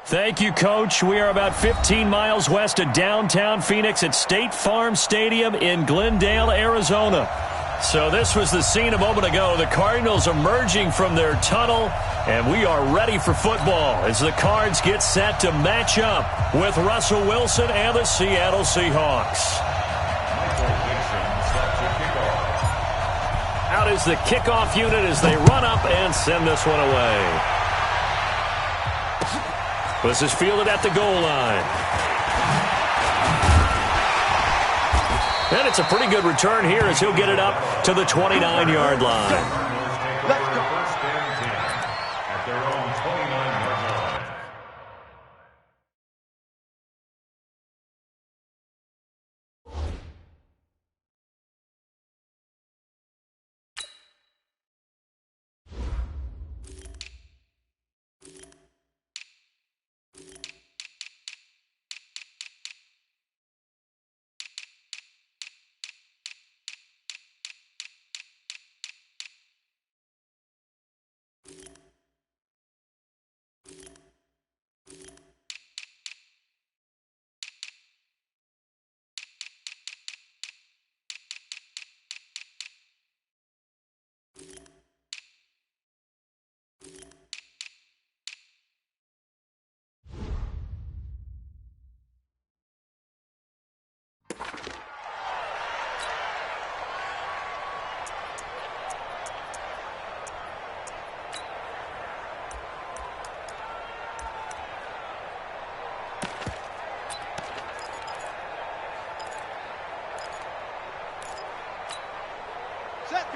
Thank you, Coach. We are about 15 miles west of downtown Phoenix at State Farm Stadium in Glendale, Arizona. So this was the scene a moment ago. The Cardinals emerging from their tunnel, and we are ready for football as the Cards get set to match up with Russell Wilson and the Seattle Seahawks. Out is the kickoff unit as they run up and send this one away. This is fielded at the goal line. And it's a pretty good return here as he'll get it up to the 29-yard line. At their own 29-yard line.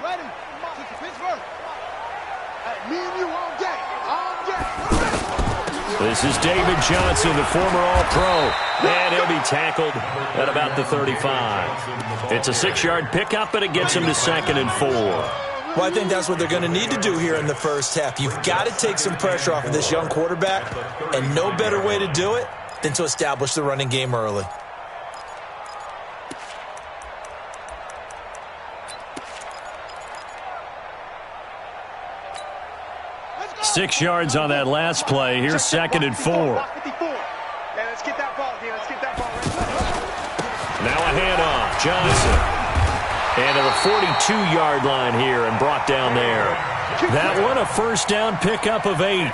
Ready? Pittsburgh. Hey, me and you all day. All day. This is David Johnson, the former All-Pro, and he'll be tackled at about the 35. It's a 6-yard pickup, and it gets him to 2nd and 4. Well, I think that's what they're going to need to do here in the first half. You've got to take some pressure off of this young quarterback, and no better way to do it than to establish the running game early. 6 yards on that last play. Here's 2nd and 4. Let's get that ball here. Let's get that ball right now a handoff. Johnson. And to the 42-yard line here and brought down there. That one a first down pickup of 8.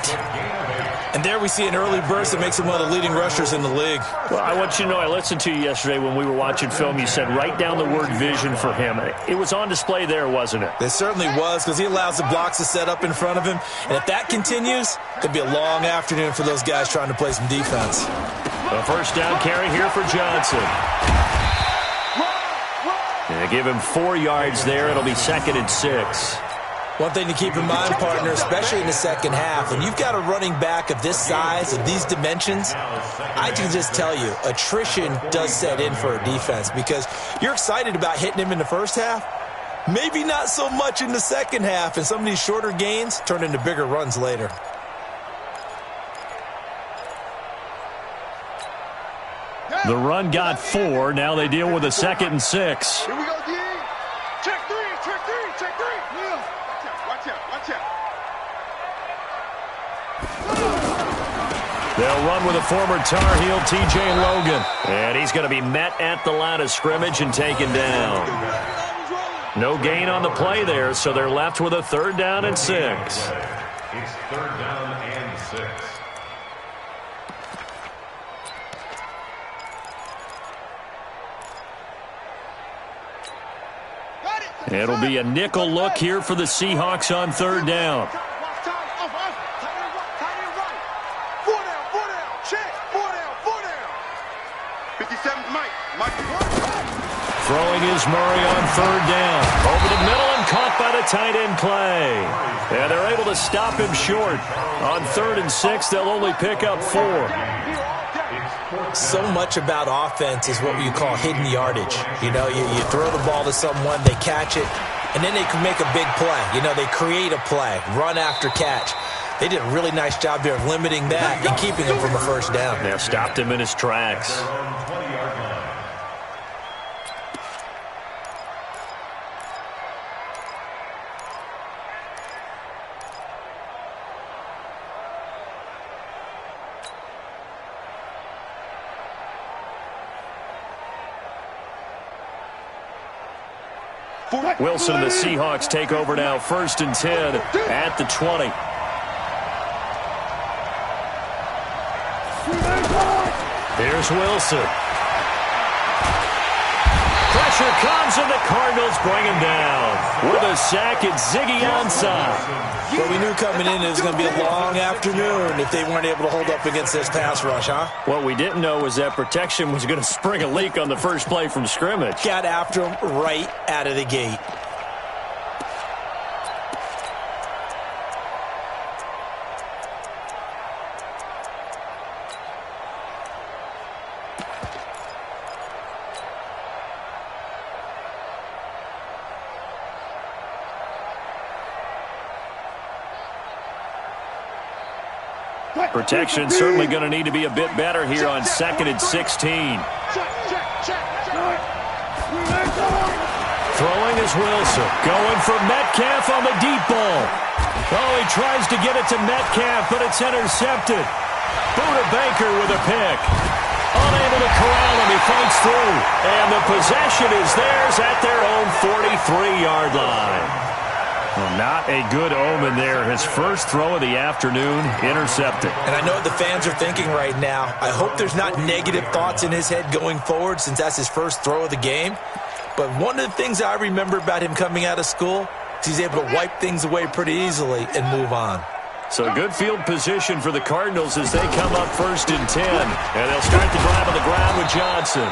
And there we see an early burst that makes him one of the leading rushers in the league. Well, I want you to know, I listened to you yesterday when we were watching film. You said write down the word vision for him. It was on display there, wasn't it? It certainly was, because he allows the blocks to set up in front of him. And if that continues, it could be a long afternoon for those guys trying to play some defense. A first down carry here for Johnson. And give him 4 yards there. It'll be 2nd and 6. One thing to keep in mind, partner, especially in the second half, when you've got a running back of this size, of these dimensions, I can just tell you, attrition does set in for a defense because you're excited about hitting him in the first half, maybe not so much in the second half, and some of these shorter gains turn into bigger runs later. The run got 4. Now they deal with a 2nd and 6. Here we go, D. Check 3, check 3, check 3. Yeah. Watch out, watch out. They'll run with a former Tar Heel, T.J. Logan. And he's going to be met at the line of scrimmage and taken down. No gain on the play there, so they're left with a 3rd down and 6. It's 3rd down and 6. It'll be a nickel look here for the Seahawks on 3rd down. Throwing is Murray on 3rd down. Over the middle and caught by the tight end Clay. And they're able to stop him short. On 3rd and 6, they'll only pick up 4. So much about offense is what you call hidden yardage. You know, you throw the ball to someone, they catch it, and then they can make a big play. You know, they create a play, run after catch. They did a really nice job there of limiting that and keeping him from a first down. They stopped him in his tracks. Wilson and the Seahawks take over now, 1st and 10 at the 20. Here's Wilson. Pressure comes, and the Cardinals bring him down. With a sack, it's Ziggy Ansah. Well, we knew coming in it was going to be a long afternoon if they weren't able to hold up against this pass rush, huh? What we didn't know was that protection was going to spring a leak on the first play from scrimmage. Got after him right out of the gate. Protection certainly going to need to be a bit better here on 2nd and 16. Throwing is Wilson. Going for Metcalf on the deep ball. Oh, he tries to get it to Metcalf, but it's intercepted. Buda Baker with a pick. Unable to corral him. He fights through. And the possession is theirs at their own 43-yard line. Well, not a good omen there. His first throw of the afternoon, intercepted. And I know what the fans are thinking right now. I hope there's not negative thoughts in his head going forward since that's his first throw of the game. But one of the things I remember about him coming out of school is he's able to wipe things away pretty easily and move on. So good field position for the Cardinals as they come up 1st and 10. And they'll start the drive on the ground with Johnson.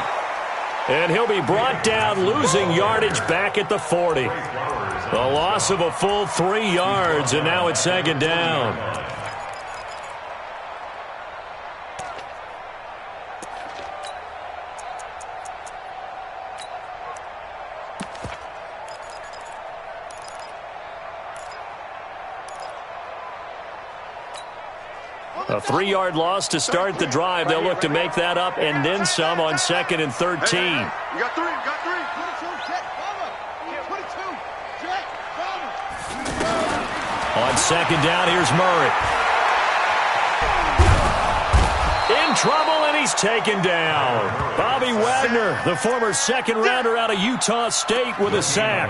And he'll be brought down, losing yardage back at the 40. A loss of a full 3 yards, and now it's 2nd down. A 3-yard loss to start the drive. They'll look to make that up and then some on 2nd and 13. You got 3, you got 3. 22, check, 22, check, on 2nd down, here's Murray. In trouble, and he's taken down. Bobby Wagner, the former 2nd-rounder out of Utah State, with a sack.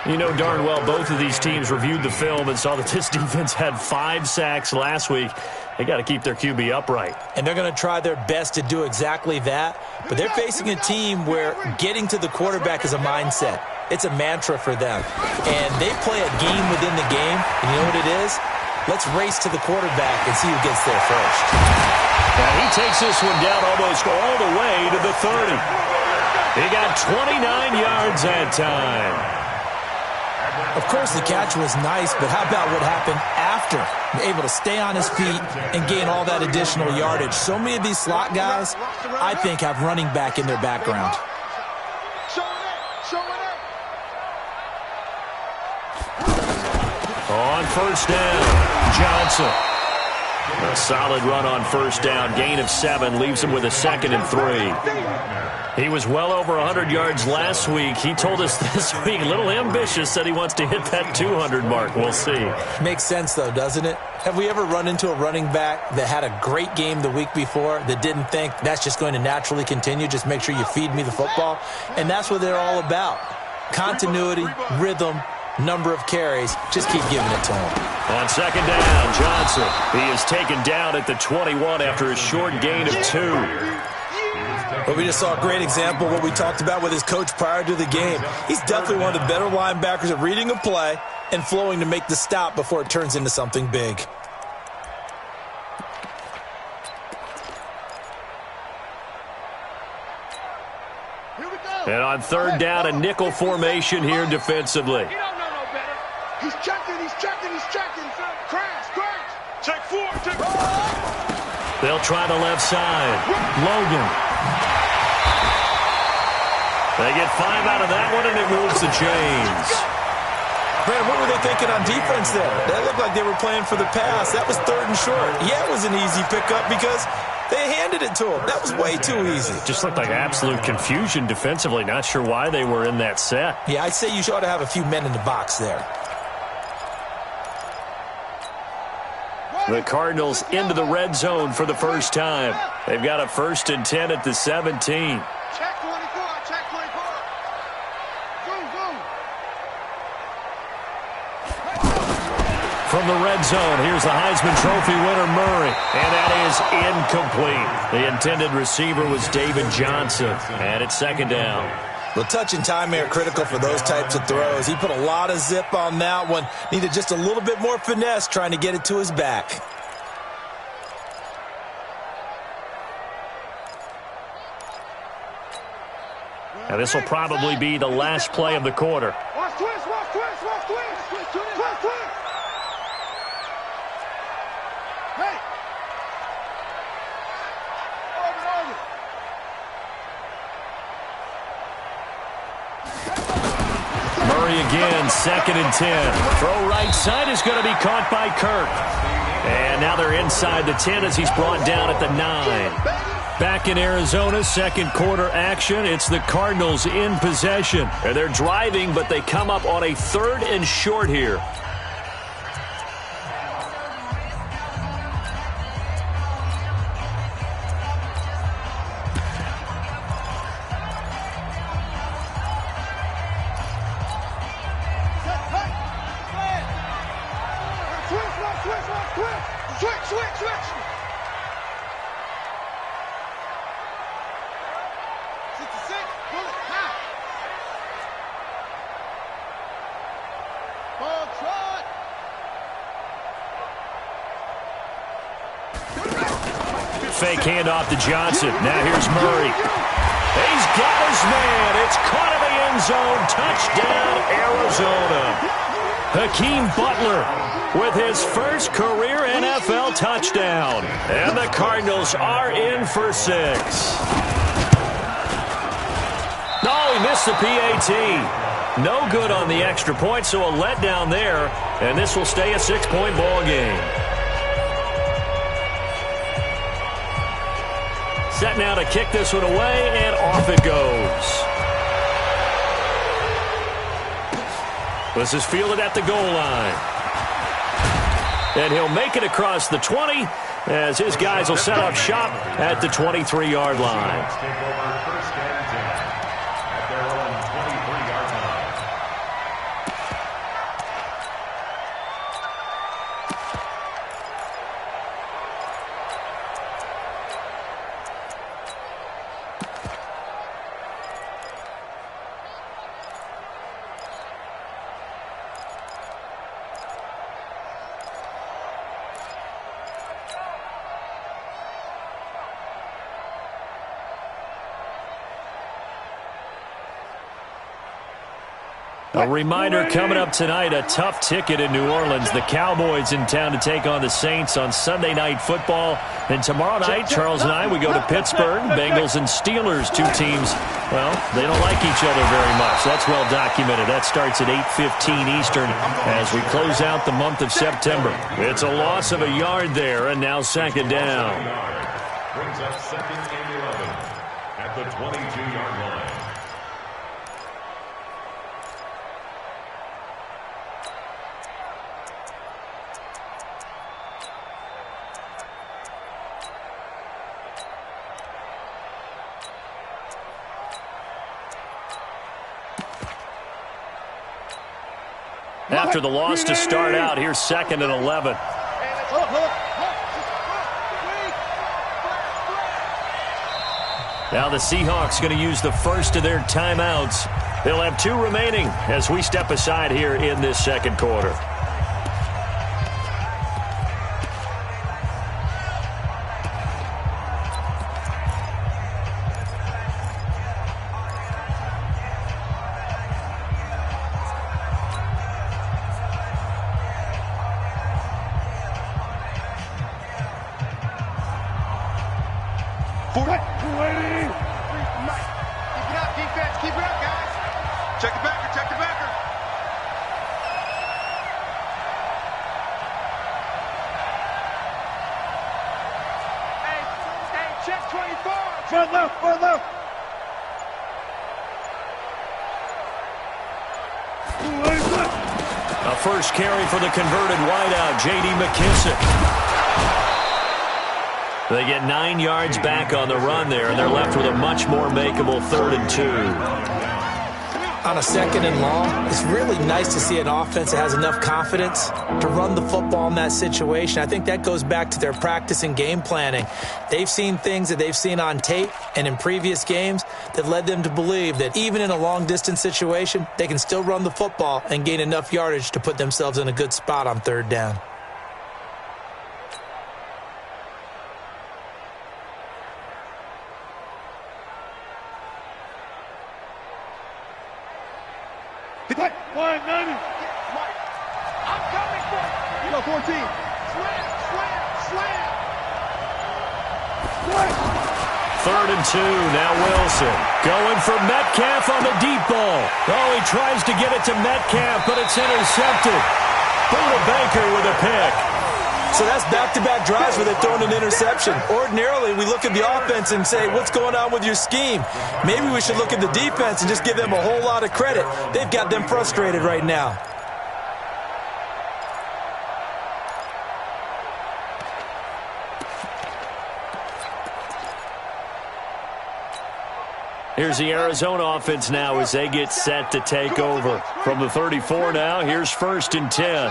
You know darn well both of these teams reviewed the film and saw that this defense had 5 sacks last week. They got to keep their QB upright. And they're going to try their best to do exactly that. But they're facing a team where getting to the quarterback is a mindset. It's a mantra for them. And they play a game within the game. And you know what it is? Let's race to the quarterback and see who gets there first. And he takes this one down almost all the way to the 30. He got 29 yards that time. Of course, the catch was nice, but how about what happened after? Able to stay on his feet and gain all that additional yardage. So many of these slot guys, I think, have running back in their background. On 1st down, Johnson. A solid run on 1st down. Gain of 7 leaves him with a 2nd and 3. He was well over 100 yards last week. He told us this week, a little ambitious, said he wants to hit that 200 mark. We'll see. Makes sense, though, doesn't it? Have we ever run into a running back that had a great game the week before that didn't think that's just going to naturally continue? Just make sure you feed me the football. And that's what they're all about. Continuity, rhythm, number of carries. Just keep giving it to him. On 2nd down, Johnson. He is taken down at the 21 after a short gain of 2. But we just saw a great example of what we talked about with his coach prior to the game. He's definitely one of the better linebackers at reading a play and flowing to make the stop before it turns into something big. And on 3rd down, a nickel formation here defensively. He don't know no better. He's checking. Crash. Check 4, check 4. They'll try the left side. Logan. They get 5 out of that one, and it moves the chains. Man, what were they thinking on defense there? That looked like they were playing for the pass. That was 3rd and short. Yeah, it was an easy pickup because they handed it to him. That was way too easy. Just looked like absolute confusion defensively. Not sure why they were in that set. Yeah, I'd say you ought to have a few men in the box there. The Cardinals into the red zone for the first time. They've got a 1st and 10 at the 17. Check 24, check 24. Zoom. from the red zone. Here's the Heisman Trophy winner, Murray. And that is incomplete. The intended receiver was David Johnson. And it's second down. Well, touch and time are critical for those types of throws. He put a lot of zip on that one. Needed just a little bit more finesse trying to get it to his back. Now, this will probably be the last play of the quarter. Watch twist, watch twist, watch twist. Twist, twist, twist. Hey. Murray again, 2nd and 10. Throw right side is going to be caught by Kirk. And now they're inside the 10 as he's brought down at the 9. Back in Arizona, second quarter action. It's the Cardinals in possession. And they're driving, but they come up on a 3rd and short here. Fake handoff to Johnson. Now here's Murray. He's got his man. It's caught in the end zone. Touchdown, Arizona. Hakeem Butler with his first career NFL touchdown. And the Cardinals are in for 6. No, he missed the PAT. No good on the extra point, so a letdown there. And this will stay a 6-point ball game. Set now to kick this one away, and off it goes. This is fielded at the goal line. And he'll make it across the 20 as his guys will set up shop at the 23-yard line. A reminder coming up tonight, a tough ticket in New Orleans. The Cowboys in town to take on the Saints on Sunday Night Football. And tomorrow night, Charles and I, we go to Pittsburgh. Bengals and Steelers, two teams, well, they don't like each other very much. That's well documented. That starts at 8:15 Eastern as we close out the month of September. It's a loss of a yard there, and now second down. Brings up 2nd and 11 at the 22-yard line. After the loss to start out, here's 2nd and 11. Now the Seahawks going to use the first of their timeouts. They'll have 2 remaining as we step aside here in this second quarter. A first carry for the converted wideout, J.D. McKissick. They get 9 yards back on the run there, and they're left with a much more makeable 3rd and 2. on a 2nd and long, it's really nice to see an offense that has enough confidence to run the football in that situation. I think that goes back to their practice and game planning. They've seen things that they've seen on tape and in previous games that led them to believe that even in a long-distance situation, they can still run the football and gain enough yardage to put themselves in a good spot on 3rd down. Mike, 190. Mike, I'm coming for you. You know, 14. Slam, slam, slam. Slam. 3rd and 2. Now Wilson going for Metcalf on the deep ball. Oh, he tries to get it to Metcalf, but it's intercepted. Buda Baker with a pick. So that's back-to-back drives where they've thrown an interception. Ordinarily, we look at the offense and say, what's going on with your scheme? Maybe we should look at the defense and just give them a whole lot of credit. They've got them frustrated right now. Here's the Arizona offense now as they get set to take over. From the 34 now, here's 1st and 10.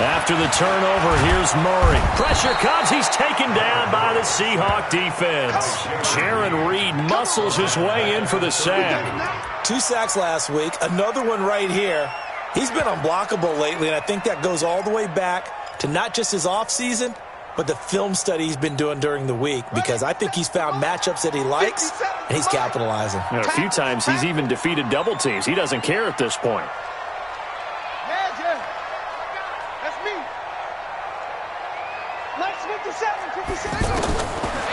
After the turnover, here's Murray. Pressure comes. He's taken down by the Seahawk defense. Jaron Reed muscles his way in for the sack. 2 sacks last week. Another one right here. He's been unblockable lately, and I think that goes all the way back to not just his offseason, but the film study he's been doing during the week, because I think he's found matchups that he likes, and he's capitalizing. A few times he's even defeated double teams. He doesn't care at this point.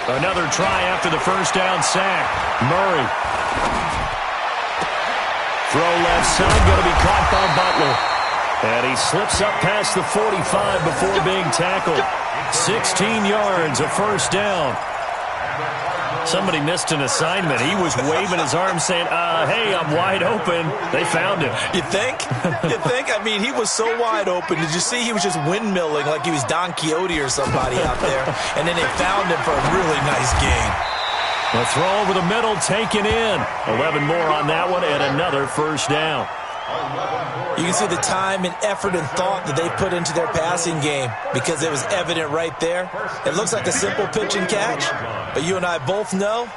Another try after the 1st down sack. Murray. Throw left side, going to be caught by Butler. And he slips up past the 45 before being tackled. 16 yards, a 1st down. Somebody missed an assignment. He was waving his arms saying, hey, I'm wide open. They found him. You think? You think? I mean, he was so wide open. Did you see he was just windmilling like he was Don Quixote or somebody out there? And then they found him for a really nice game. A throw over the middle, taken in. 11 more on that one, and another 1st down. You can see the time and effort and thought that they put into their passing game, because it was evident right there. It looks like a simple pitch and catch, but you and I both know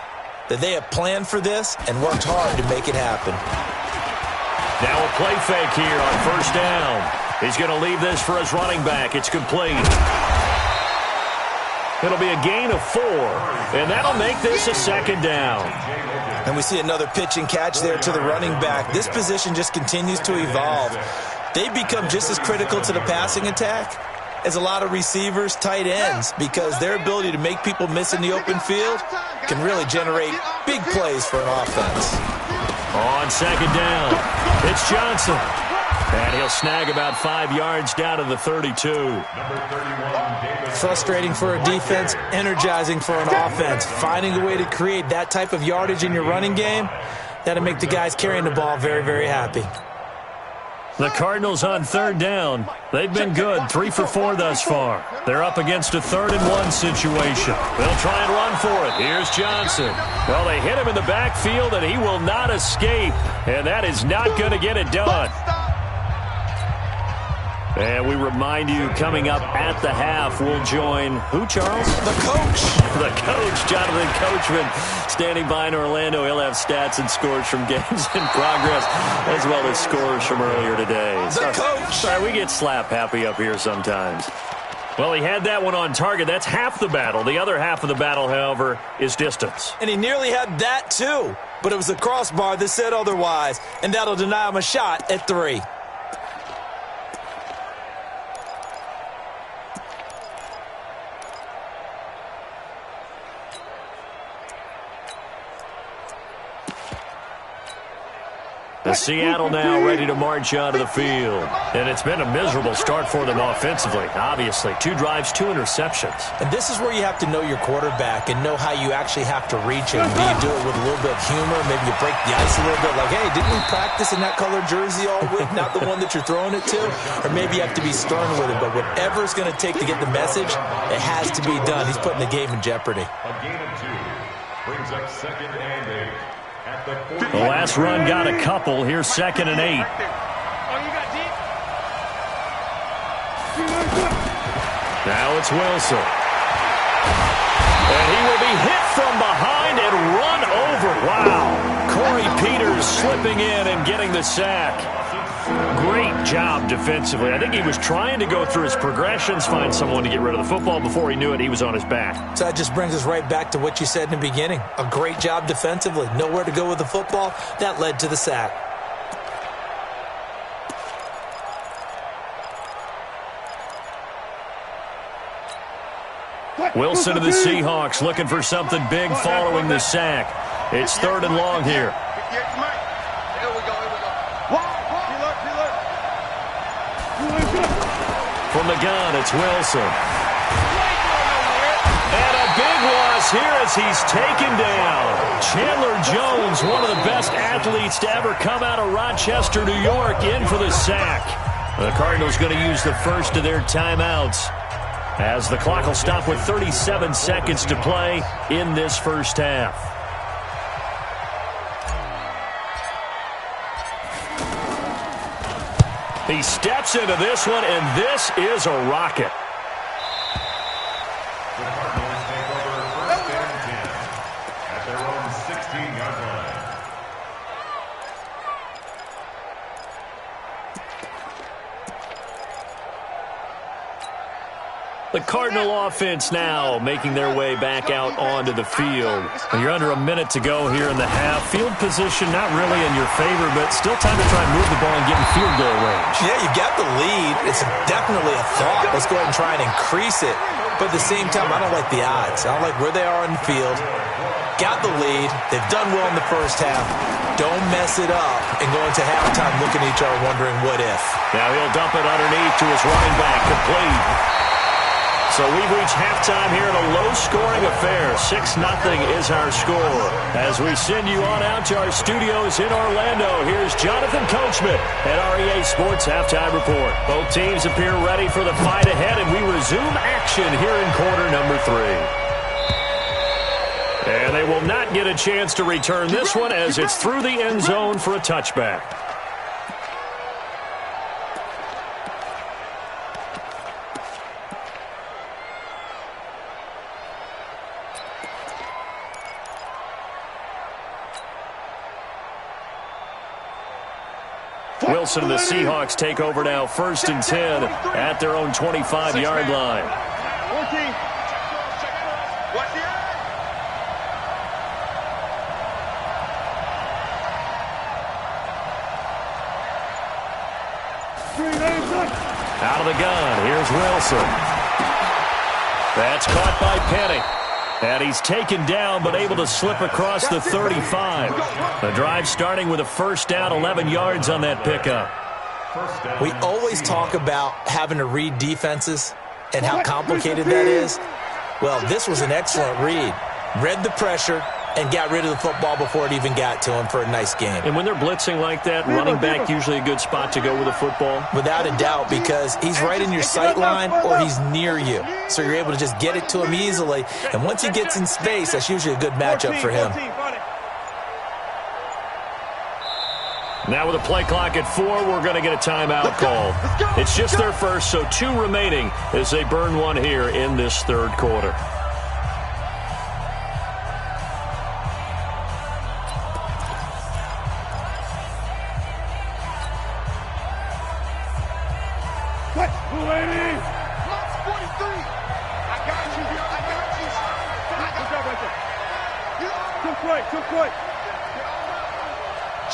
that they have planned for this and worked hard to make it happen. Now a play fake here on 1st down. He's going to leave this for his running back. It's complete. It'll be a gain of 4, and that'll make this a 2nd down. And we see another pitch and catch there to the running back. This position just continues to evolve. They become just as critical to the passing attack as a lot of receivers, tight ends, because their ability to make people miss in the open field can really generate big plays for an offense. On 2nd down, it's Johnson. And he'll snag about 5 yards down to the 32. Frustrating for a defense, energizing for an offense. Finding a way to create that type of yardage in your running game, that'll make the guys carrying the ball very, very happy. The Cardinals on 3rd down. They've been good, 3 for 4 thus far. They're up against a 3rd and 1 situation. They'll try and run for it. Here's Johnson. Well, they hit him in the backfield, and he will not escape. And that is not going to get it done. And we remind you, coming up at the half, we'll join who, Charles? The coach. The coach, Jonathan Coachman, standing by in Orlando. He'll have stats and scores from games in progress, as well as scores from earlier today. The coach. Sorry, we get slap happy up here sometimes. Well, he had that one on target. That's half the battle. The other half of the battle, however, is distance. And he nearly had that, too. But it was the crossbar that said otherwise, and that'll deny him a shot at 3. The Seattle now ready to march onto the field. And it's been a miserable start for them offensively, obviously. 2 drives, 2 interceptions. And this is where you have to know your quarterback and know how you actually have to reach him. Do you do it with a little bit of humor? Maybe you break the ice a little bit. Like, hey, didn't we practice in that colored jersey all week? Not the one that you're throwing it to? Or maybe you have to be stern with it. But whatever it's going to take to get the message, it has to be done. He's putting the game in jeopardy. A gain of 2. Brings up 2nd and 8. At the The last run got a couple. Here's 2nd and 8. Now it's Wilson. And he will be hit from behind and run over. Wow. Corey Peters slipping in and getting the sack. Great job defensively. I think he was trying to go through his progressions, find someone to get rid of the football. Before he knew it, he was on his back. So that just brings us right back to what you said in the beginning. A great job defensively. Nowhere to go with the football. That led to the sack. Wilson to the Seahawks looking for something big following the sack. It's 3rd and long here. From the gun, it's Wilson. And a big loss here as he's taken down. Chandler Jones, one of the best athletes to ever come out of Rochester, New York, in for the sack. The Cardinals going to use the first of their timeouts, as the clock will stop with 37 seconds to play in this first half. He steps into this one, and this is a rocket. The Cardinals take over 1st and 10 at their own 16-yard line. The Cardinal offense now making their way back out onto the field. You're under a minute to go here in the half. Field position not really in your favor, but still time to try and move the ball and get in field goal range. Yeah, you got the lead. It's definitely a thought. Let's go ahead and try and increase it. But at the same time, I don't like the odds. I don't like where they are on the field. Got the lead. They've done well in the first half. Don't mess it up and go into halftime looking at each other wondering what if. Now he'll dump it underneath to his running back, complete. So we've reached halftime here in a low-scoring affair. 6-0 is our score. As we send you on out to our studios in Orlando, here's Jonathan Coachman at REA Sports Halftime Report. Both teams appear ready for the fight ahead, and we resume action here in quarter number 3. And they will not get a chance to return this one as it's through the end zone for a touchback. Wilson and the Seahawks take over now, 1st and 10 at their own 25-yard line. 14. Out of the gun, here's Wilson. That's caught by Penny. And he's taken down but able to slip across the 35. The drive starting with a 1st down, 11 yards on that pickup. We always talk about having to read defenses and how complicated that is. Well, this was an excellent read. Read the pressure and got rid of the football before it even got to him for a nice game. And when they're blitzing like that, running back usually a good spot to go with a football? Without a doubt, because he's right in your sight line or he's near you. So you're able to just get it to him easily. And once he gets in space, that's usually a good matchup for him. Now with a play clock at 4, we're going to get a timeout call. It's just their first, so 2 remaining as they burn one here in this 3rd quarter.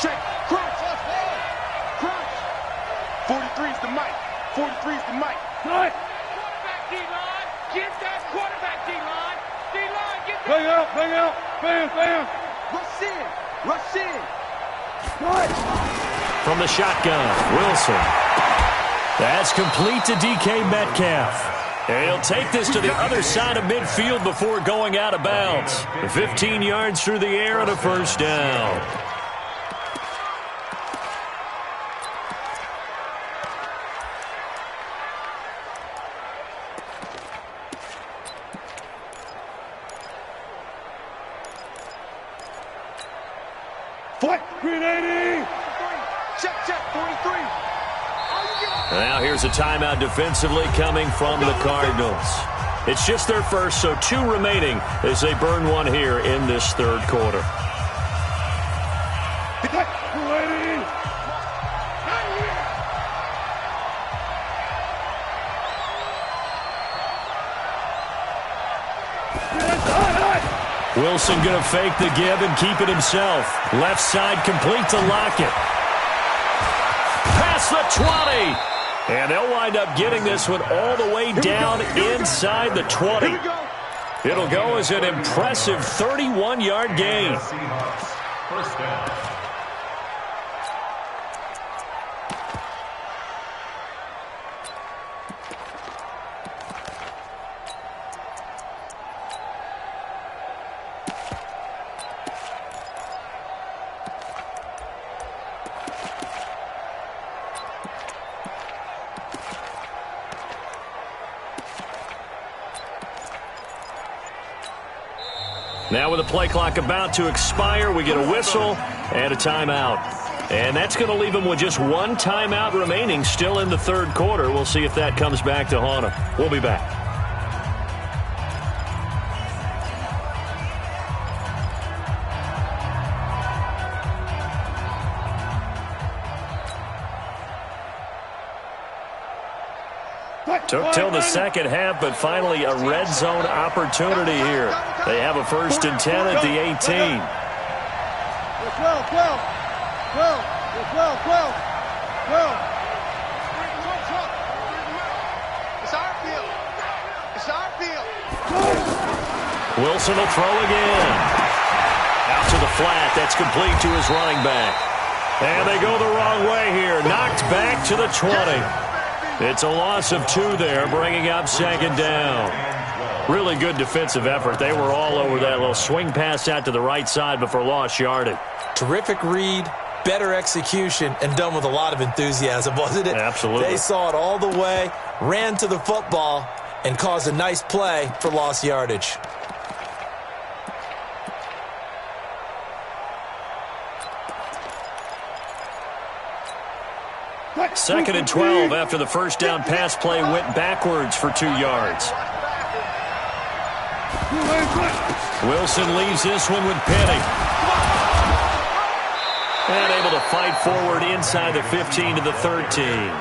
Check. Crunch. Crunch. 43's the mic. 43's the mic. Right. Quarterback D-line. Get that quarterback D-line. D-line, get that. Bang out. Bam. Rush in. Right. From the shotgun, Wilson. That's complete to DK Metcalf. And he'll take this to the other side of midfield before going out of bounds. 15 yards through the air and a 1st down. 380. Check, 43. Now here's a timeout defensively coming from the Cardinals. It's just their first, so 2 remaining as they burn one here in this third quarter. 280. Wilson going to fake the give and keep it himself. Left side complete to Lockett. Past the 20. And they'll wind up getting this one all the way down inside the 20. It'll go as an impressive 31-yard gain. Seahawks, first down. Now with the play clock about to expire, we get a whistle and a timeout. And that's going to leave them with just 1 timeout remaining still in the third quarter. We'll see if that comes back to haunt them. We'll be back. Took till the second half, but finally a red zone opportunity here. They have a 1st and 10 at the 18. 12. It's our field. It's our field. Wilson will throw again. Out to the flat. That's complete to his running back. And they go the wrong way here. Knocked back to the 20. It's a loss of 2 there, bringing up 2nd down. Really good defensive effort. They were all over that little swing pass out to the right side before lost yardage. Terrific read, better execution, and done with a lot of enthusiasm, wasn't it? Absolutely. They saw it all the way, ran to the football, and caused a nice play for lost yardage. Second and 12 after the first down pass play went backwards for 2 yards. Wilson leaves this one with Penny. And able to fight forward inside the 15 to the 13.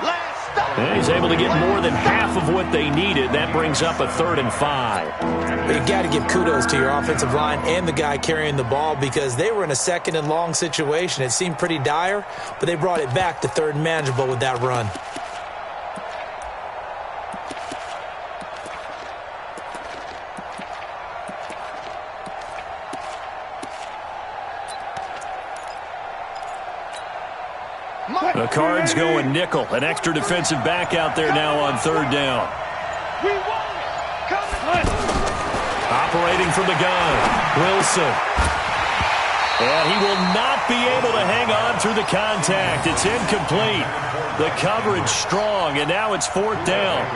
And he's able to get more than half of what they needed. That brings up a 3rd and 5. You got to give kudos to your offensive line and the guy carrying the ball because they were in a 2nd and long situation. It seemed pretty dire, but they brought it back to 3rd and manageable with that run. The Cards going nickel. An extra defensive back out there now on 3rd down. Operating from the gun, Wilson. And he will not be able to hang on through the contact. It's incomplete. The coverage strong, and now it's 4th down.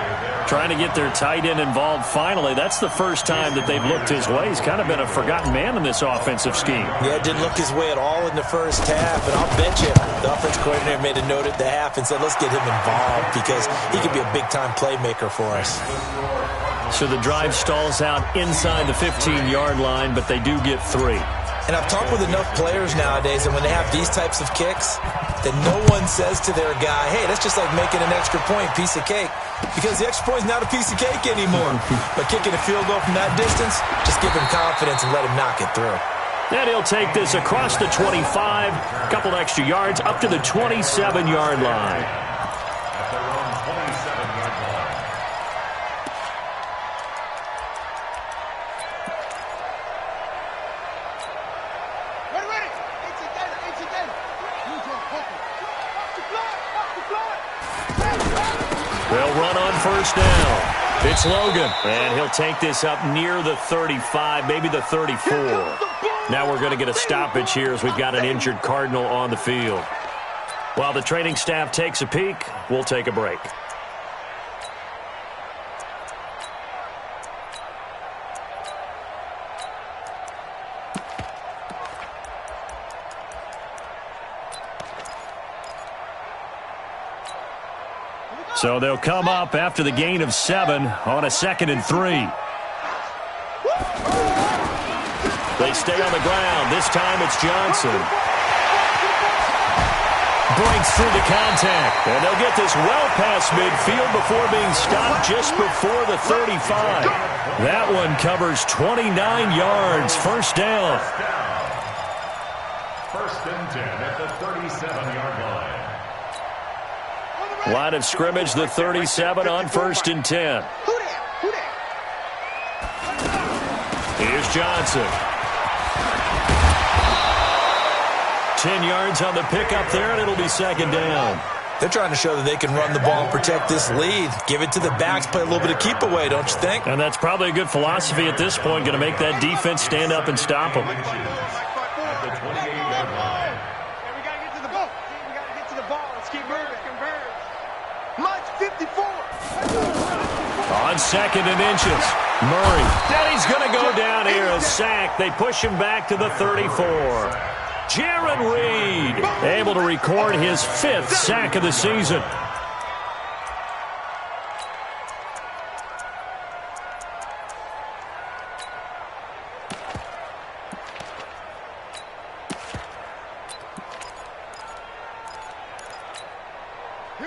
Trying to get their tight end involved finally. That's the first time that they've looked his way. He's kind of been a forgotten man in this offensive scheme. Yeah, didn't look his way at all in the first half, and I'll bet you the offense coordinator made a note at the half and said, let's get him involved because he could be a big-time playmaker for us. So the drive stalls out inside the 15-yard line, but they do get 3. And I've talked with enough players nowadays, and when they have these types of kicks, that no one says to their guy, hey, that's just like making an extra point, piece of cake. Because the extra point is not a piece of cake anymore. But kicking a field goal from that distance, just give him confidence and let him knock it through. And he'll take this across the 25, a couple extra yards, up to the 27-yard line. At their own 27-yard line. Ready. They'll run on 1st down. It's Logan, and he'll take this up near the 35, maybe the 34. Now we're going to get a stoppage here as we've got an injured Cardinal on the field. While the training staff takes a peek, we'll take a break. So they'll come up after the gain of 7 on a 2nd and 3. They stay on the ground. This time it's Johnson. Breaks through the contact. And they'll get this well past midfield before being stopped just before the 35. That one covers 29 yards. First down. First and 10 at the 37-yard line. Line of scrimmage, the 37 on 1st and 10. Here's Johnson. 10 yards on the pickup there, and it'll be 2nd down. They're trying to show that they can run the ball and protect this lead. Give it to the backs, play a little bit of keep away, don't you think? And that's probably a good philosophy at this point, going to make that defense stand up and stop them. At the 28-yard line. We got to get to the ball. We got to get to the ball. Let's keep moving. Converge. Lunch 54. On 2nd and inches, Murray. And he's going to go down here, a sack. They push him back to the 34. Jaron Reed able to record his 5th sack of the season.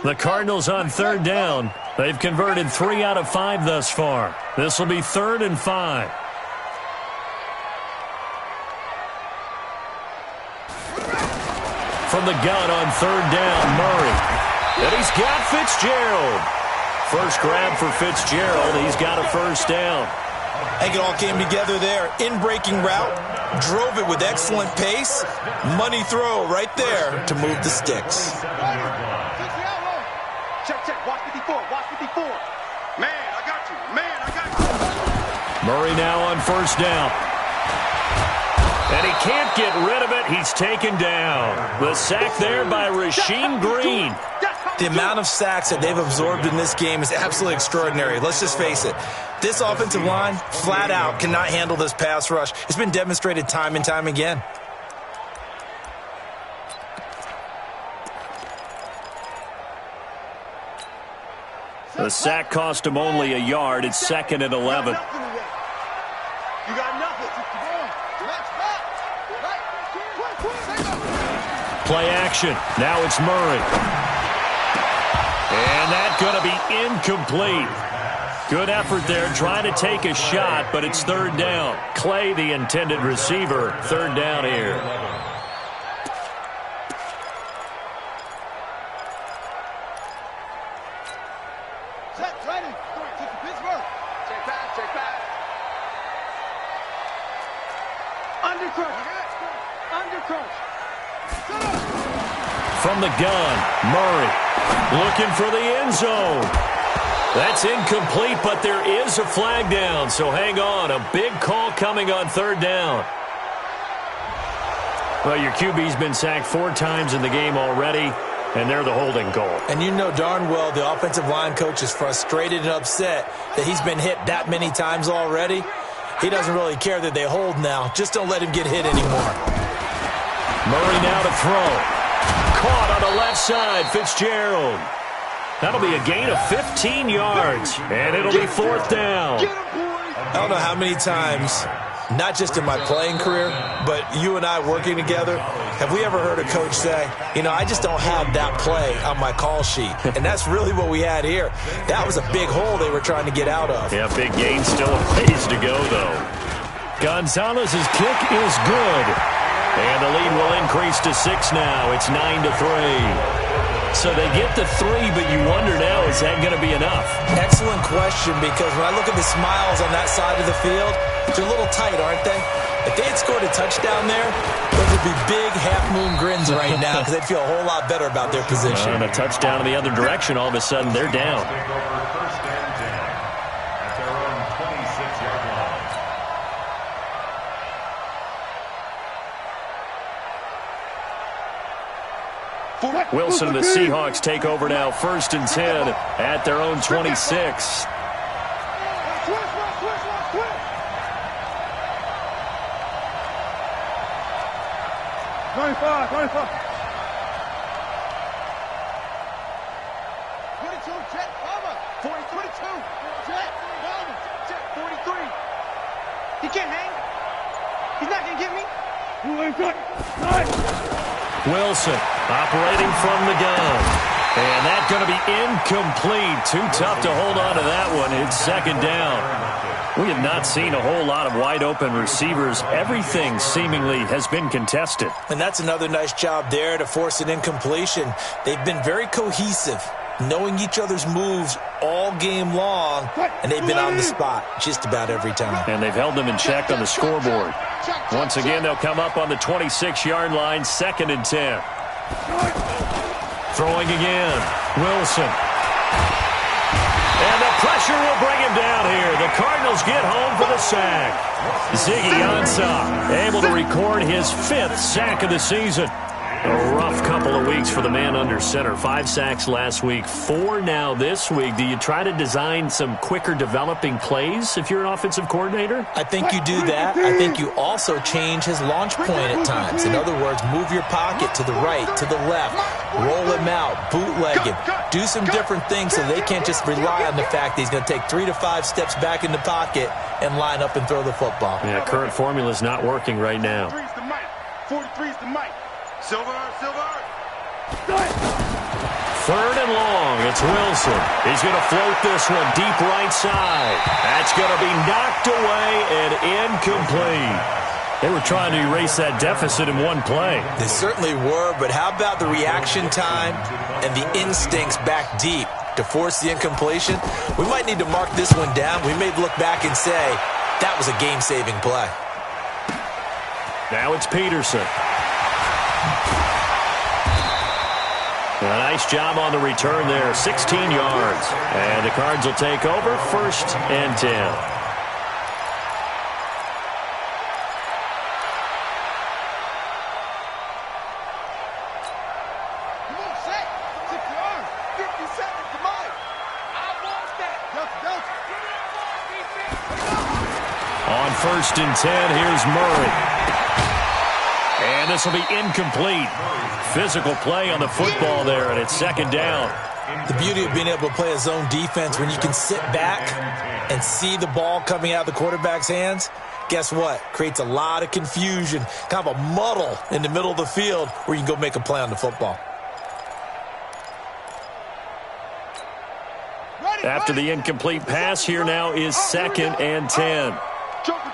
The Cardinals on 3rd down. They've converted 3 out of 5 thus far. This will be 3rd and 5. From the gun on 3rd down, Murray. And he's got Fitzgerald. First grab for Fitzgerald. He's got a first down. I think it all came together there. In-breaking route. Drove it with excellent pace. Money throw right there to move the sticks. Check, check. Watch 54. Watch 54. Man, I got you. Man, I got you. Murray now on 1st down. And he can't get rid of it. He's taken down. The sack there by Rasheem Green. The amount of sacks that they've absorbed in this game is absolutely extraordinary. Let's just face it. This offensive line, flat out, cannot handle this pass rush. It's been demonstrated time and time again. The sack cost him only a yard. It's 2nd and 11. You got nothing. Play action. Now it's Murray. And that's going to be incomplete. Good effort there trying to take a shot, but it's 3rd down. Clay, the intended receiver, 3rd down here. Set, ready. Take the Pittsburgh. Check back, check back. Undercrush. Undercrush. From the gun, Murray looking for the end zone. That's incomplete, but there is a flag down, so hang on. A big call coming on 3rd down. Well, your QB's been sacked 4 times in the game already, and they're the holding call. And you know darn well the offensive line coach is frustrated and upset that he's been hit that many times already. He doesn't really care that they hold now. Just don't let him get hit anymore. Murray now to throw. Caught on the left side, Fitzgerald. That'll be a gain of 15 yards, and it'll be 4th down. I don't know how many times, not just in my playing career, but you and I working together, have we ever heard a coach say, you know, I just don't have that play on my call sheet. And that's really what we had here. That was a big hole they were trying to get out of. Yeah, big gain, still a ways to go, though. Gonzalez's kick is good. And the lead will increase to 6 now. It's 9-3. So they get the 3, but you wonder now, is that going to be enough? Excellent question, because when I look at the smiles on that side of the field, they're a little tight, aren't they? If they had scored a touchdown there, those would be big half-moon grins right now because they'd feel a whole lot better about their position. And a touchdown in the other direction, all of a sudden they're down. Take over 1st and 10 at their own 26-yard line. Wilson and the Seahawks take over now, 1st and 10 at their own 26. 25. 22. Jet, Mama. 42. Jet, Mama. Jet, 43. He can't hang. He's not going to get me. Wilson operating from the gun. And that's going to be incomplete. Too tough to hold on to that one. It's second down. We have not seen a whole lot of wide-open receivers. Everything seemingly has been contested. And that's another nice job there to force an incompletion. They've been very cohesive, knowing each other's moves all game long, and they've been on the spot just about every time. And they've held them in check on the scoreboard. Once again, they'll come up on the 26-yard line, 2nd and 10. Throwing again, Wilson. And the pressure will bring him down here. The Cardinals get home for the sack. Ziggy Ansah able to record his 5th sack of the season. A rough couple of weeks for the man under center. 5 sacks last week, 4 now this week. Do you try to design some quicker developing plays if you're an offensive coordinator? I think you do that. I think you also change his launch point at times. In other words, move your pocket to the right, to the left, roll him out, bootleg him. Do some different things so they can't just rely on the fact that he's going to take 3 to 5 steps back in the pocket and line up and throw the football. Yeah, current formula is not working right now. 43's the mic. 43's the mic. Silver. 3rd and long. It's Wilson. He's going to float this one deep right side. That's going to be knocked away and incomplete. They were trying to erase that deficit in one play. They certainly were, but how about the reaction time and the instincts back deep to force the incompletion? We might need to mark this one down. We may look back and say, that was a game-saving play. Now it's Peterson. A nice job on the return there, 16 yards. And the Cards will take over, 1st and 10. Come on, set. 6 yards. 50 seconds to mine. I want that. On 1st and 10, here's Murray. And this will be incomplete. Physical play on the football there, and it's 2nd down. The beauty of being able to play a zone defense when you can sit back and see the ball coming out of the quarterback's hands, guess what? Creates a lot of confusion, kind of a muddle in the middle of the field where you can go make a play on the football. After the incomplete pass, here now is 2nd and 10. Joker.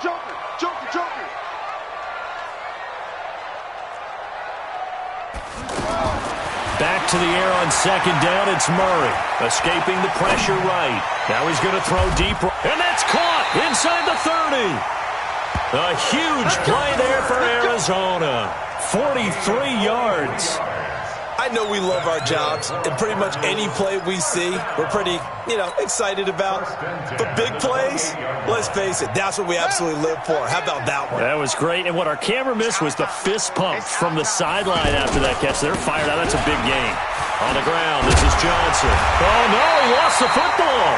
Back to the air on 2nd down. It's Murray escaping the pressure right. Now he's going to throw deep, and that's caught inside the 30. A huge play there for Arizona. 43 yards. I know we love our jobs, and pretty much any play we see, we're pretty, excited about. But big plays, let's face it, that's what we absolutely live for. How about that one? That was great, and what our camera missed was the fist pump from the sideline after that catch. They're fired out. That's a big game. On the ground, this is Johnson. Oh, no, he lost the football.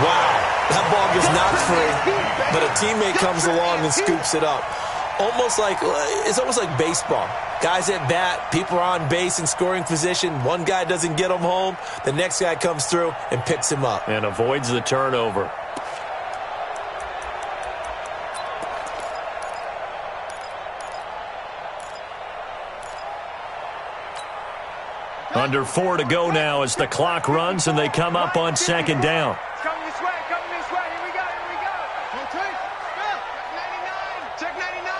Wow, that ball gets knocked free, but a teammate comes along and scoops it up. It's almost like baseball. Guys at bat, people are on base in scoring position. One guy doesn't get him home. The next guy comes through and picks him up. And avoids the turnover. Under 4 to go now as the clock runs and they come up on 2nd down. Coming this way. Here we go. Rotate. Check 99.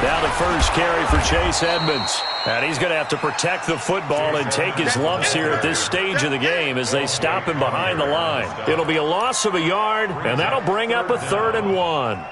Now the first carry for Chase Edmonds. And he's going to have to protect the football and take his lumps here at this stage of the game as they stop him behind the line. It'll be a loss of a yard, and that'll bring up a 3rd and 1.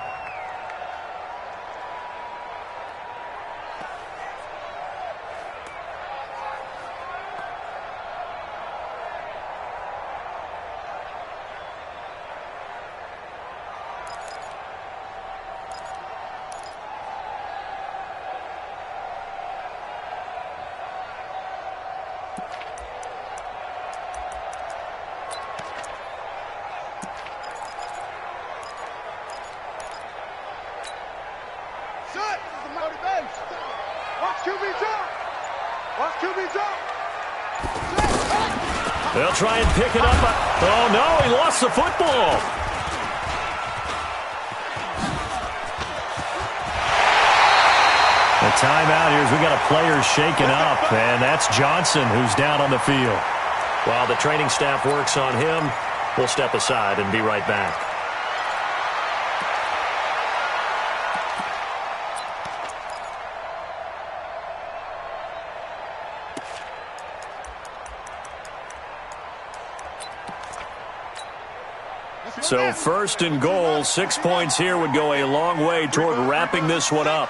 They'll try and pick it up. Oh, no, he lost the football. The timeout here is we got a player shaken up, and that's Johnson who's down on the field. While the training staff works on him, we'll step aside and be right back. So first and goal, 6 points here would go a long way toward wrapping this one up.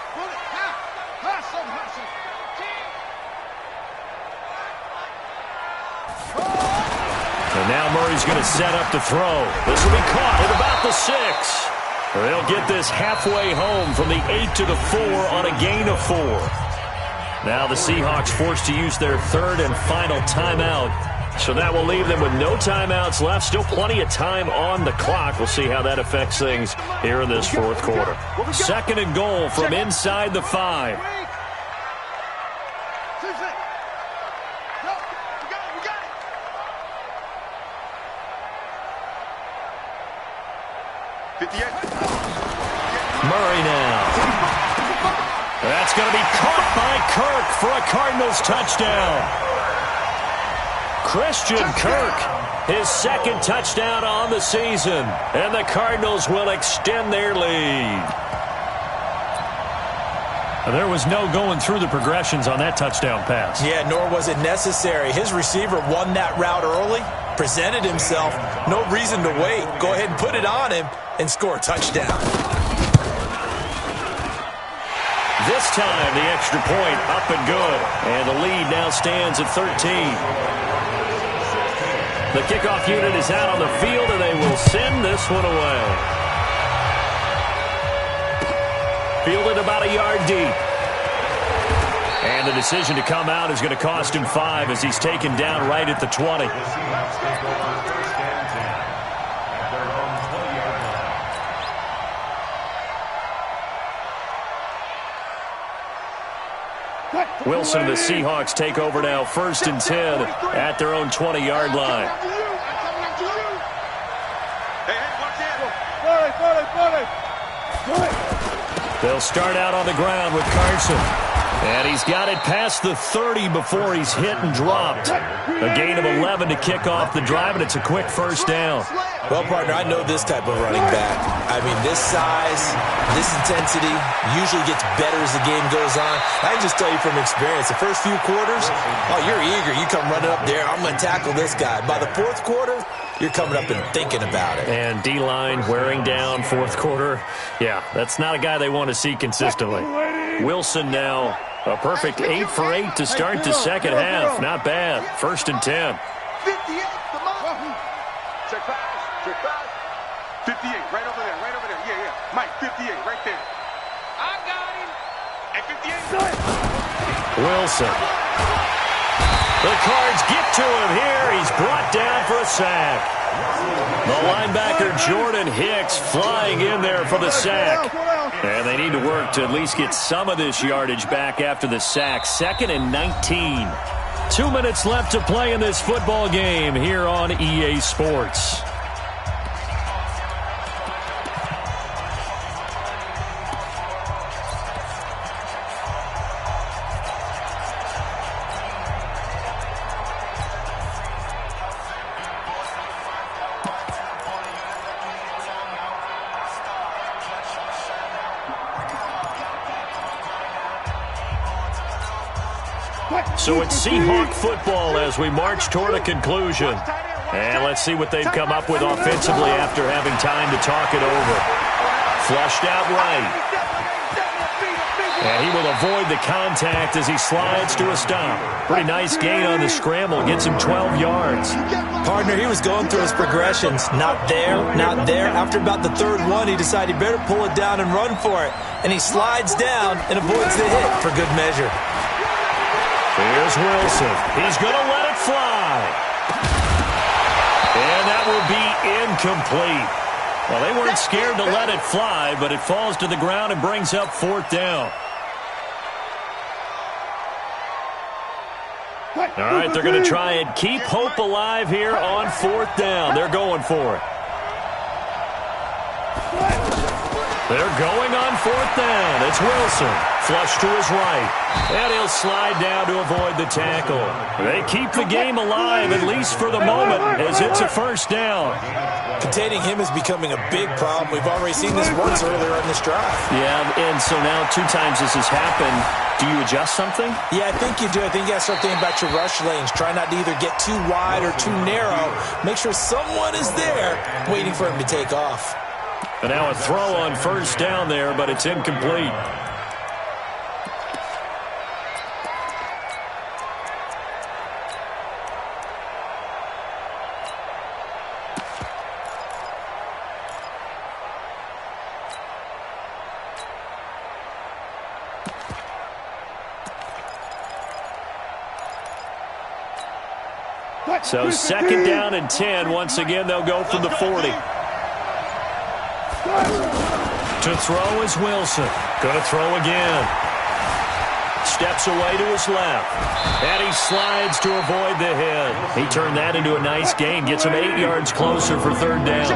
And now Murray's going to set up to throw. This will be caught at about the 6. They'll get this halfway home from the 8 to the 4 on a gain of 4. Now the Seahawks forced to use their third and final timeout. So that will leave them with no timeouts left. Still plenty of time on the clock. We'll see how that affects things here in this fourth quarter. Second and goal from inside the 5. Murray now. That's going to be caught by Kirk for a Cardinals touchdown. Christian Kirk, his second touchdown on the season, and the Cardinals will extend their lead. There was no going through the progressions on that touchdown pass. Yeah, nor was it necessary. His receiver won that route early, presented himself, no reason to wait. Go ahead and put it on him and score a touchdown. This time, the extra point up and good, and the lead now stands at 13. The kickoff unit is out on the field, and they will send this one away. Fielded about a yard deep. And the decision to come out is going to cost him 5 as he's taken down right at the 20. The Seahawks take over first and 10 at their own 20-yard line. Wilson and the Seahawks take over now first and 10 at their own 20-yard line. They'll start out on the ground with Carson. And he's got it past the 30 before he's hit and dropped. A gain of 11 to kick off the drive, and it's a quick first down. Well, partner, I know this type of running back. I mean, this size, this intensity usually gets better as the game goes on. I can just tell you from experience, the first few quarters, oh, you're eager. You come running up there, I'm going to tackle this guy. By the fourth quarter, you're coming up and thinking about it. And D-line wearing down fourth quarter. Yeah, that's not a guy they want to see consistently. Wilson now, a perfect 8 for 8 to start the second half. Not bad. First and 10. 58, come on. Check pass. 58, right over there. Yeah. Mike, 58, right there. I got him. At 58. Wilson. The Cards get to him here. He's brought down for a sack. The linebacker Jordan Hicks flying in there for the sack. And they need to work to at least get some of this yardage back after the sack. 2nd and 19. 2 minutes left to play in this football game here on EA Sports. So it's Seahawk football as we march toward a conclusion. And let's see what they've come up with offensively after having time to talk it over. Flushed out right. And he will avoid the contact as he slides to a stop. Pretty nice gain on the scramble. Gets him 12 yards. Partner, he was going through his progressions. Not there, not there. After about the third one, he decided he better pull it down and run for it. And he slides down and avoids the hit for good measure. Here's Wilson. He's going to let it fly. And that will be incomplete. Well, they weren't scared to let it fly, but it falls to the ground and brings up fourth down. All right, they're going to try and keep hope alive here on 4th down. They're going for it. They're going on 4th down. It's Wilson. Flush to his right. And he'll slide down to avoid the tackle. They keep the game alive, at least for the moment, as it's a 1st down. Containing him is becoming a big problem. We've already seen this once earlier in this drive. Yeah, and so now 2 times this has happened. Do you adjust something? Yeah, I think you do. I think you got to start thinking about your rush lanes. Try not to either get too wide or too narrow. Make sure someone is there waiting for him to take off. And now a throw on 1st down there, but it's incomplete. So 2nd down and 10. Once again, they'll go from the 40. To throw is Wilson. Going to throw again. Steps away to his left. And he slides to avoid the hit. He turned that into a nice gain. Gets him 8 yards closer for 3rd down.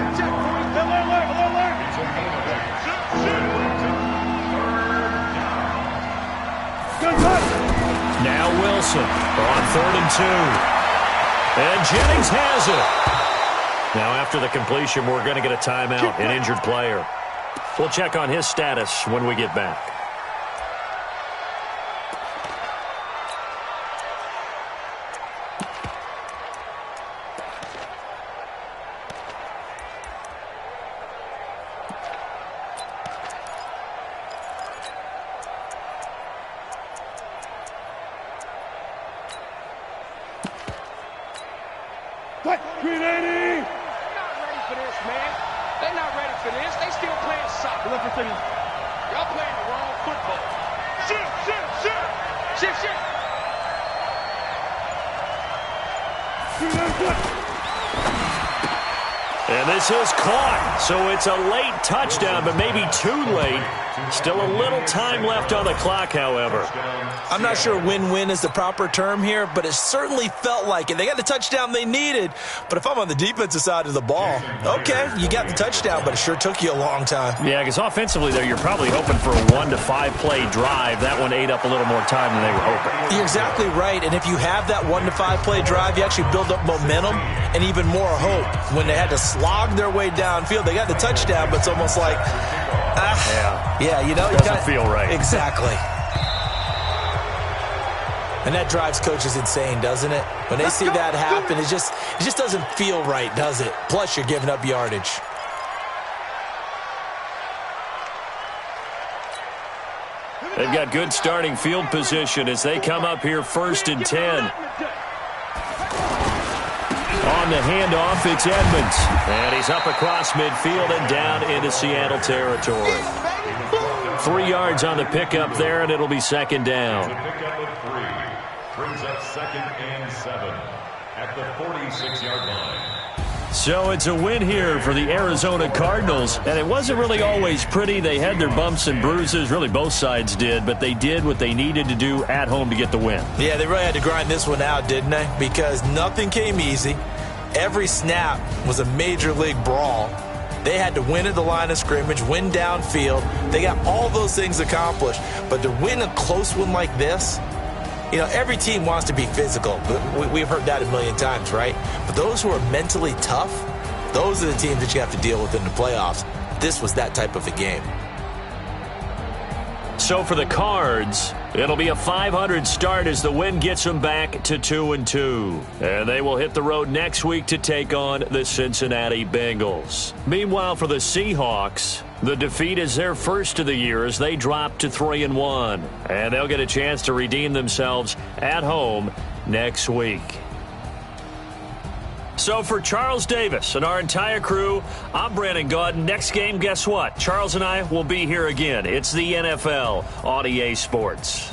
Now Wilson on 3rd and 2. And Jennings has it. Now after the completion, we're going to get a timeout, an injured player. We'll check on his status when we get back. They're not ready for this, man. They're not ready for this. They still playing soccer. Y'all playing the wrong football. Shift. And this is caught. So it's a late touchdown, but maybe too late. Still a little time left on the clock, however. I'm not sure win-win is the proper term here, but it certainly felt like it. They got the touchdown they needed, but if I'm on the defensive side of the ball, okay, you got the touchdown, but it sure took you a long time. Yeah, because offensively, though, you're probably hoping for a 1 to 5 play drive. That one ate up a little more time than they were hoping. You're exactly right, and if you have that 1 to 5 play drive, you actually build up momentum and even more hope. When they had to slog their way downfield, they got the touchdown, but it's almost like, yeah, you know, it doesn't feel right. Exactly. And that drives coaches insane, doesn't it? When they see that happen, it just doesn't feel right, does it? Plus, you're giving up yardage. They've got good starting field position as they come up here 1st and 10. On the handoff, it's Edmonds. And he's up across midfield and down into Seattle territory. 3 yards on the pickup there, and it'll be 2nd down. The pickup of 3 brings up 2nd and 7 at the 46-yard line. So it's a win here for the Arizona Cardinals, and it wasn't really always pretty. They had their bumps and bruises, really both sides did, but they did what they needed to do at home to get the win. Yeah, they really had to grind this one out, didn't they? Because nothing came easy. Every snap was a major league brawl. They had to win at the line of scrimmage, win downfield. They got all those things accomplished. But to win a close one like this, you know, every team wants to be physical. We've heard that a million times, right? But those who are mentally tough, those are the teams that you have to deal with in the playoffs. This was that type of a game. So for the Cards, it'll be a .500 start as the win gets them back to 2-2. And they will hit the road next week to take on the Cincinnati Bengals. Meanwhile, for the Seahawks, the defeat is their first of the year as they drop to 3-1. And they'll get a chance to redeem themselves at home next week. So for Charles Davis and our entire crew, I'm Brandon Gaudin. Next game, guess what? Charles and I will be here again. It's the NFL on EA Sports.